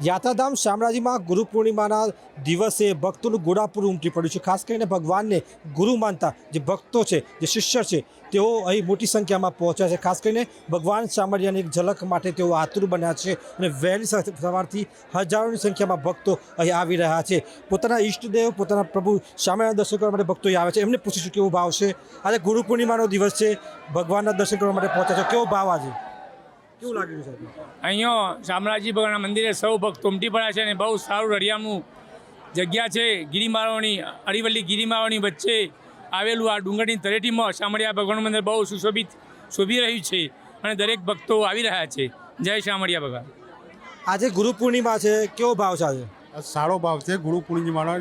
યાત્રાધામ શામળાજીમાં ગુરુ પૂર્ણિમાના દિવસે ભક્તોનું ઘોડાપુર ઉમટી પડ્યું છે। ખાસ કરીને ભગવાનને ગુરુ માનતા જે ભક્તો છે, જે શિષ્ય છે, તેઓ અહીં મોટી સંખ્યામાં પહોંચ્યા છે। ખાસ કરીને ભગવાન શામળિયાની એક ઝલક માટે તેઓ આતુર બન્યા છે અને વહેલી સવારથી હજારોની સંખ્યામાં ભક્તો અહીં આવી રહ્યા છે। પોતાના ઈષ્ટદેવ, પોતાના પ્રભુ શામળિયાના દર્શન કરવા માટે ભક્તો અહીં આવે છે। એમને પૂછીશું કેવો ભાવ છે। આજે ગુરુ પૂર્ણિમાનો દિવસ છે, ભગવાનના દર્શન કરવા માટે પહોંચ્યા છે, કેવો ભાવ આજે કેવું લાગી રહ્યું છે? અહીંયા શામળાજી ભગવાનના મંદિરે સૌ ભક્તો ઉમટી પડ્યા છે અને બહુ સારું રળિયામણું જગ્યા છે। ગિરિમાળાની અરિવલ્લી ગિરિમાળાની વચ્ચે આવેલું આ ડુંગરની તળેટીમાં શામળિયા ભગવાનનું મંદિર બહુ શોભી રહ્યું છે અને દરેક ભક્તો આવી રહ્યા છે। જય શામળિયા ભગવાન। આજે ગુરુ પૂર્ણિમા છે, કેવો ભાવ છે આજે? સારો ભાવ છે। ગુરુ પૂર્ણિમાનો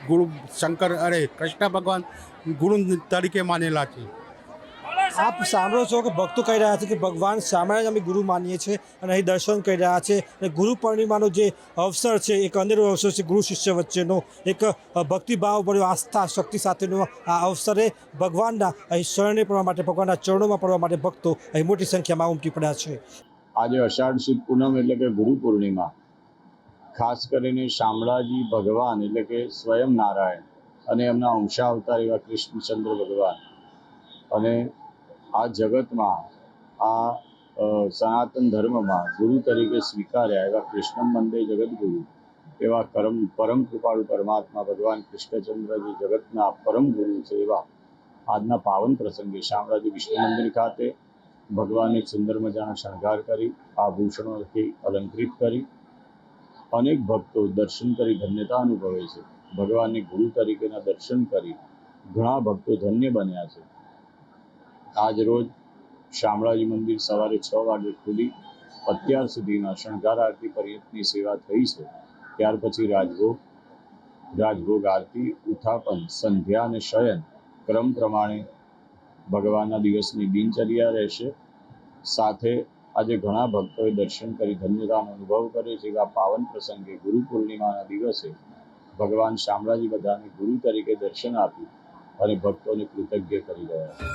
ગુરુ શંકર કૃષ્ણ ભગવાન ગુરુ તરીકે માનેલા છે। આપ સાંભળો છો કે ભક્તો કહી રહ્યા છે કે ભગવાન શામળિયાને અમે ગુરુ માનીએ છીએ અને અહીં દર્શન કરી રહ્યા છે। અને ગુરુ પૂર્ણિમાનો જે અવસર છે, એક અનેરો અવસર છે ગુરુ શિષ્ય વચ્ચેનો, એક ભક્તિભાવ ભર્યો આસ્થા શક્તિ સાથેનો આ અવસરે ભગવાનના અહીં શરણે પડવા માટે, ભગવાનના ચરણોમાં પડવા માટે ભક્તો અહીં મોટી સંખ્યામાં ઉમટી પડ્યા છે। આજે અષાઢ સુદ પૂનમ એટલે કે ગુરુ પૂર્ણિમા, ખાસ કરીને શામળાજી ભગવાન એટલે કે સ્વયં નારાયણ અને એમના અંશાવતાર એવા કૃષ્ણચંદ્ર ભગવાન અને આ જગતમાં આ સનાતન ધર્મમાં ગુરુ તરીકે સ્વીકાર્યા એવા કૃષ્ણ વંદે જગદગુરુ એવા પરમ કૃપાળુ પરમાત્મા ભગવાન કૃષ્ણચંદ્રજી જગતના પરમ ગુરુ છે। એવા આજના પાવન પ્રસંગે શામળાજી વિષ્ણુ મંદિર ખાતે ભગવાનને સુંદર મજાનો શણગાર કરી આભૂષણોથી અલંકૃત કરી અનેક ભક્તો દર્શન કરી ધન્યતા અનુભવે છે। ભગવાનને ગુરુ તરીકેના દર્શન કરી ઘણા ભક્તો ધન્ય બન્યા છે। આજ રોજ શામળાજી મંદિર સવારે 6 વાગે ખુલી અત્યાર સુધીમાં શણગાર આરતી પર્યંતની સેવા થઈ છે। ત્યાર પછી રાજભોગ આરતી, ઉત્થાપન, સંધ્યા અને શયન ક્રમ પ્રમાણે ભગવાનના દિવસની દિનચર્યા રહેશે। સાથે આજે ઘણા ભક્તોએ દર્શન કરી ધન્યતાનો અનુભવ કર્યો છે। એવા પાવન પ્રસંગે ગુરુ પૂર્ણિમાના દિવસે ભગવાન શામળાજી બધાને ગુરુ તરીકે દર્શન આપી અને ભક્તોને કૃતજ્ઞ કરી રહ્યા છે।